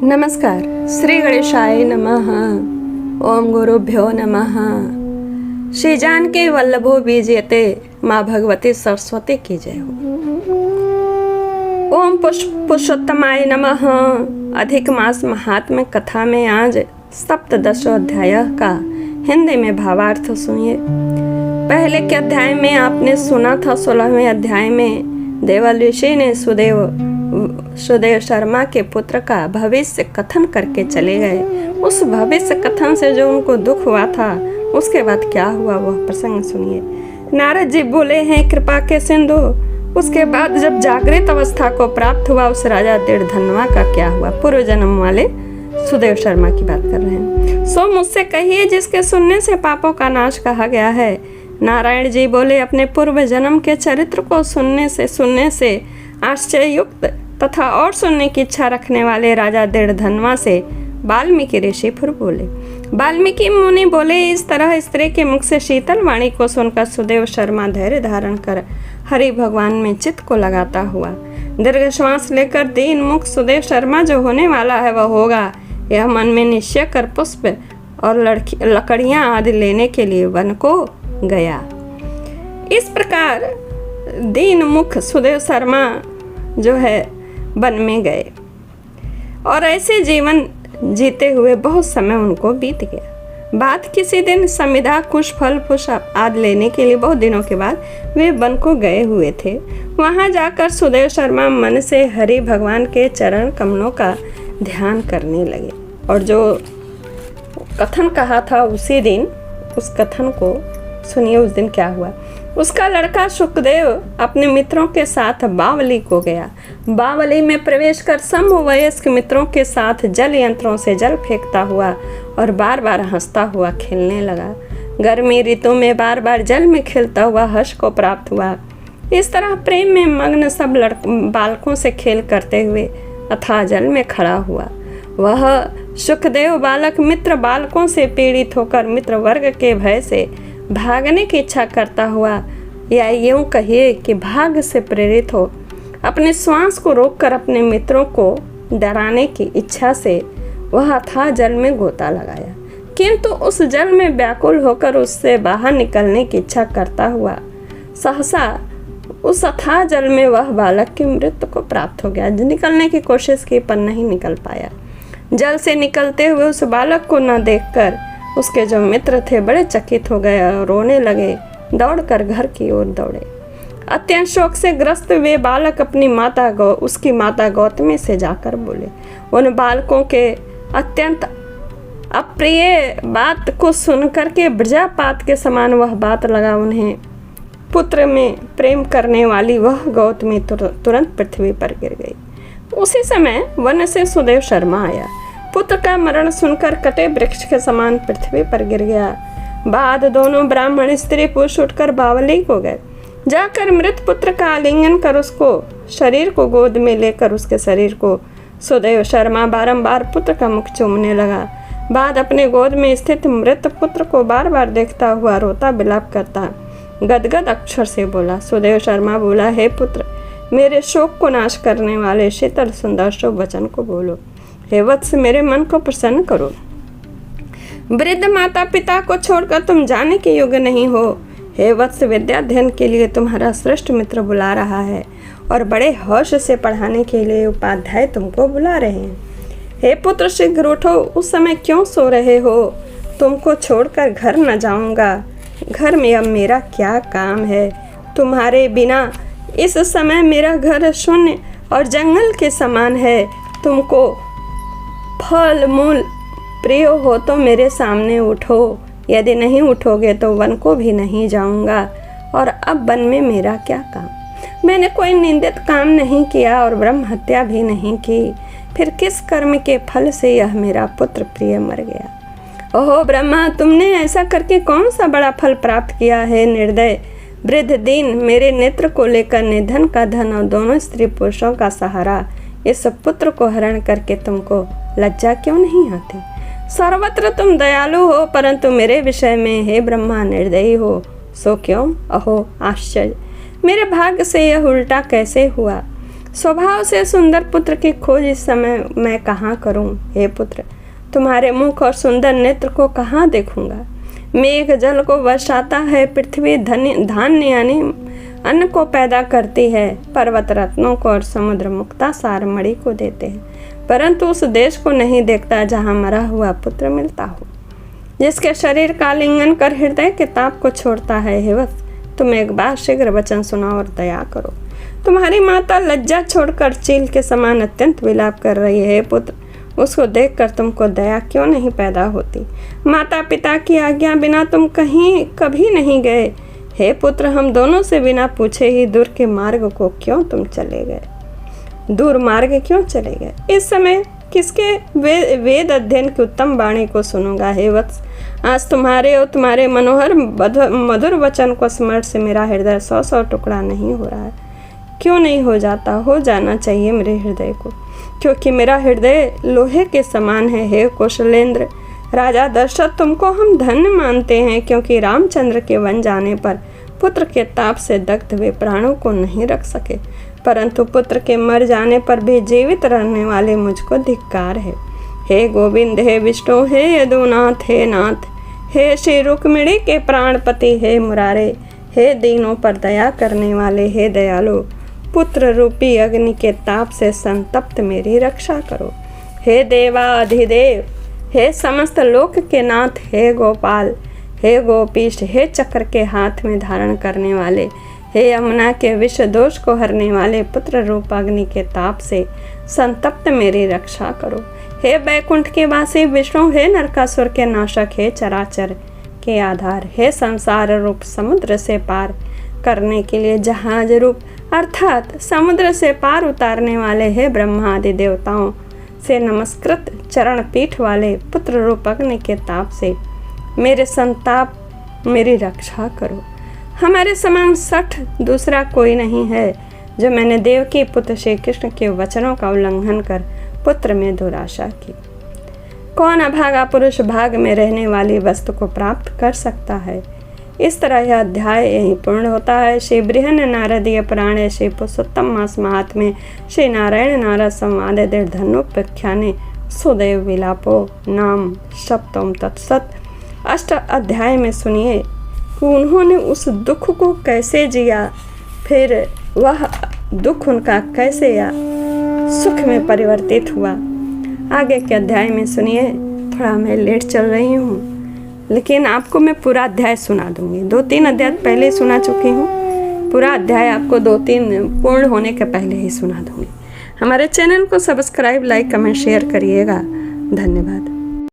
नमस्कार। श्री गणेशाय नमः। ओम गुरुभ्यो नमः। श्री जानकी वल्लभो बीजयते, माँ भगवती सरस्वती की जय हो। ओम पुरुषोत्तमाय नमः। अधिक मास महात्म्य कथा में आज सप्तदशो अध्याय का हिंदी में भावार्थ सुनिए। पहले के अध्याय में आपने सुना था 16वें अध्याय में देवल ऋषि ने सुदेव शर्मा के पुत्र का भविष्य कथन करके चले गए। उस भविष्य कथन से जो उनको दुख हुआ था, उसके बाद क्या हुआ वह प्रसंग सुनिए। नारद जी बोले हैं कृपा के सिंधु। उसके बाद जब जागृत अवस्था को प्राप्त हुआ उस राजा दृढ़धनवा का क्या हुआ। पूर्व जन्म वाले सुदेव शर्मा की बात कर रहे हैं। सो मुझसे कहिए जिसके सुनने से पापों का नाश कहा गया है। नारायण जी बोले अपने पूर्व जन्म के चरित्र को सुनने से आश्चर्ययुक्त तथा और सुनने की इच्छा रखने वाले राजा दृढ़धनवा से वाल्मीकि ऋषि फिर बोले। वाल्मीकि मुनि बोले इस तरह स्त्री के मुख से शीतल वाणी को सुनकर सुदेव शर्मा धैर्य धारण कर हरि भगवान में चित्त को लगाता हुआ दीर्घ श्वास लेकर दीन मुख सुदेव शर्मा जो होने वाला है वह होगा, यह मन में निश्चय कर पुष्प और लकड़ियां आदि लेने के लिए वन को गया। इस प्रकार दीन मुख सुदेव शर्मा जो है वन में गए और ऐसे जीवन जीते हुए बहुत समय उनको बीत गया। बात किसी दिन समिधा कुश फल फुश आदि लेने के लिए बहुत दिनों के बाद वे वन को गए हुए थे। वहां जाकर सुदेव शर्मा मन से हरि भगवान के चरण कमलों का ध्यान करने लगे और जो कथन कहा था उसी दिन उस कथन को सुनिए। उस दिन क्या हुआ। उसका लड़का सुखदेव अपने मित्रों के साथ बावली को गया। बावली में प्रवेश कर समवयस्क मित्रों के साथ जल यंत्रों से जल फेंकता हुआ और बार बार हंसता हुआ खेलने लगा। गर्मी ऋतु में बार बार जल में खेलता हुआ हर्ष को प्राप्त हुआ। इस तरह प्रेम में मग्न सब बालकों से खेल करते हुए अथाह जल में खड़ा हुआ। वह सुखदेव बालक मित्र बालकों से पीड़ित होकर मित्र वर्ग के भय से भागने की इच्छा करता हुआ, या यूं कहिए कि भाग्य से प्रेरित हो अपने श्वास को रोककर अपने मित्रों को डराने की इच्छा से वह अथाह जल में गोता लगाया, किंतु उस जल में व्याकुल होकर उससे बाहर निकलने की इच्छा करता हुआ सहसा उस अथाह जल में वह बालक की मृत्यु को प्राप्त हो गया। निकलने की कोशिश की पर नहीं निकल पाया। जल से निकलते हुए उस बालक को न देखकर उसके जो मित्र थे बड़े चकित हो गए और रोने लगे। दौड़कर घर की ओर दौड़े। अत्यंत शोक से ग्रस्त वे बालक अपनी उसकी माता गौतमी से जाकर बोले। उन बालकों के अत्यंत अप्रिय बात को सुनकर के वज्रपात के समान वह बात लगा उन्हें। पुत्र में प्रेम करने वाली वह गौतमी तुरंत पृथ्वी पर गिर गई। उसी समय वन से सुदेव शर्मा आया। पुत्र का मरण सुनकर कटे वृक्ष के समान पृथ्वी पर गिर गया। बाद दोनों ब्राह्मण स्त्री पुरुष उठकर बावली को गए। जाकर मृत पुत्र का आलिंगन कर उसको शरीर को गोद में लेकर उसके शरीर को सुदेव शर्मा बारंबार पुत्र का मुख चूमने लगा। बाद अपने गोद में स्थित मृत पुत्र को बार बार देखता हुआ रोता विलाप करता गदगद अक्षर से बोला। सुदेव शर्मा बोला, हे पुत्र, मेरे शोक को नाश करने वाले शीतल सुंदर शुभ वचन को बोलो। हे वत्स, मेरे मन को प्रसन्न करो। वृद्ध माता पिता को छोड़कर तुम जाने के योग्य नहीं हो। हे वत्स, विद्या अध्ययन के लिए तुम्हारा श्रेष्ठ मित्र बुला रहा है और बड़े हर्ष से पढ़ाने के लिए उपाध्याय तुमको बुला रहे हैं। हे पुत्र, शीघ्र उठो। उस समय क्यों सो रहे हो? तुमको छोड़कर घर न जाऊंगा। घर में अब मेरा क्या काम है? तुम्हारे बिना इस समय मेरा घर शून्य और जंगल के समान है। तुमको फल मूल प्रिय हो तो मेरे सामने उठो, यदि नहीं उठोगे तो वन को भी नहीं जाऊंगा। और अब वन में मेरा क्या काम? मैंने कोई निंदित काम नहीं किया और ब्रह्म हत्या भी नहीं की। फिर किस कर्म के फल से यह मेरा पुत्र प्रिय मर गया? ओहो ब्रह्मा, तुमने ऐसा करके कौन सा बड़ा फल प्राप्त किया है? निर्दय वृद्ध दीन मेरे नेत्र को लेकर निधन का धन और दोनों स्त्री पुरुषों का सहारा इस पुत्र को हरण करके तुमको लज्जा क्यों नहीं आती? सर्वत्र तुम दयालु हो, परंतु मेरे विषय में हे ब्रह्मा निर्दयी हो। सो क्यों? अहो आश्चर्य, मेरे भाग्य से यह उल्टा कैसे हुआ? स्वभाव से सुंदर पुत्र की खोज इस समय मैं कहाँ करूं? हे पुत्र, तुम्हारे मुख और सुंदर नेत्र को कहाँ देखूंगा? मेघ जल को वर्षाता है, पृथ्वी धान्य यानी अन्न को पैदा करती है, पर्वत रत्नों को और समुद्र मुक्ता सार मणि को देते हैं, परंतु उस देश को नहीं देखता जहाँ मरा हुआ पुत्र मिलता हो, जिसके शरीर का लिंगन कर हृदय के ताप को छोड़ता है। हे वत्स, तुम एक बार शीघ्र वचन सुनाओ और दया करो। तुम्हारी माता लज्जा छोड़कर चील के समान अत्यंत विलाप कर रही है। पुत्र, उसको देखकर तुमको दया क्यों नहीं पैदा होती? माता पिता की आज्ञा बिना तुम कहीं कभी नहीं गए। हे पुत्र, हम दोनों से बिना पूछे ही दूर के मार्ग को क्यों तुम चले गए? दूर मार्ग क्यों चले गए? इस समय किसके वेद अध्ययन की उत्तम वाणी को सुनूंगा? हे वत्स, आज तुम्हारे और तुम्हारे मनोहर मधुर वचन को स्मरण से मेरा हृदय 100 टुकड़ा नहीं हो रहा है। क्यों नहीं हो जाता? हो जाना चाहिए मेरे हृदय को, क्योंकि मेरा हृदय लोहे के समान है। हे कौशलेंद्र राजा दशरथ, तुमको हम धन्य मानते हैं, क्योंकि रामचंद्र के वन जाने पर पुत्र के ताप से दग्ध हुए प्राणों को नहीं रख सके, परंतु पुत्र के मर जाने पर भी जीवित रहने वाले मुझको धिक्कार है। हे गोविंद, हे विष्णु, हे यदुनाथ, हे नाथ, हे श्री रुक्मिणी के प्राणपति, हे मुरारे, हे दीनों पर दया करने वाले, हे दयालु, पुत्र रूपी अग्नि के ताप से संतप्त मेरी रक्षा करो। हे देवाधिदेव, हे समस्त लोक के नाथ, हे गोपाल, हे गोपीश, हे चक्र के हाथ में धारण करने वाले, हे यमुना के विष दोष को हरने वाले, पुत्र रूप अग्नि के ताप से संतप्त मेरी रक्षा करो। हे बैकुंठ के वासी विष्णु, हे नरकासुर के नाशक, हे चराचर के आधार, हे संसार रूप समुद्र से पार करने के लिए जहाज रूप अर्थात समुद्र से पार उतारने वाले, हे ब्रह्मा आदि देवताओं से नमस्कृत चरण पीठ वाले, पुत्र रूप अग्नि के ताप से मेरे संताप मेरी रक्षा करो। हमारे समान सठ दूसरा कोई नहीं है, जो मैंने देवकी पुत्र श्री कृष्ण के वचनों का उल्लंघन कर पुत्र में दुराशा की। कौन अभागा पुरुष भाग में रहने वाली वस्तु को प्राप्त कर सकता है? इस तरह यह अध्याय यहीं पूर्ण होता है। श्री बृहन नारदीय पुराणे श्री पुरुषोत्तम मास महात्म्य श्री नारायण नारद संवाद धनुप्याख्याने सुदेव विलापो नाम सप्तम तत्सत। अष्ट अध्याय में सुनिए कि उन्होंने उस दुख को कैसे जिया, फिर वह दुख उनका कैसे या सुख में परिवर्तित हुआ। आगे के अध्याय में सुनिए। थोड़ा मैं लेट चल रही हूँ, लेकिन आपको मैं पूरा अध्याय सुना दूंगी। 2-3 अध्याय पहले सुना चुकी हूँ, पूरा अध्याय आपको 2-3 पूर्ण होने के पहले ही सुना दूंगी। हमारे चैनल को सब्सक्राइब, लाइक, कमेंट, शेयर करिएगा। धन्यवाद।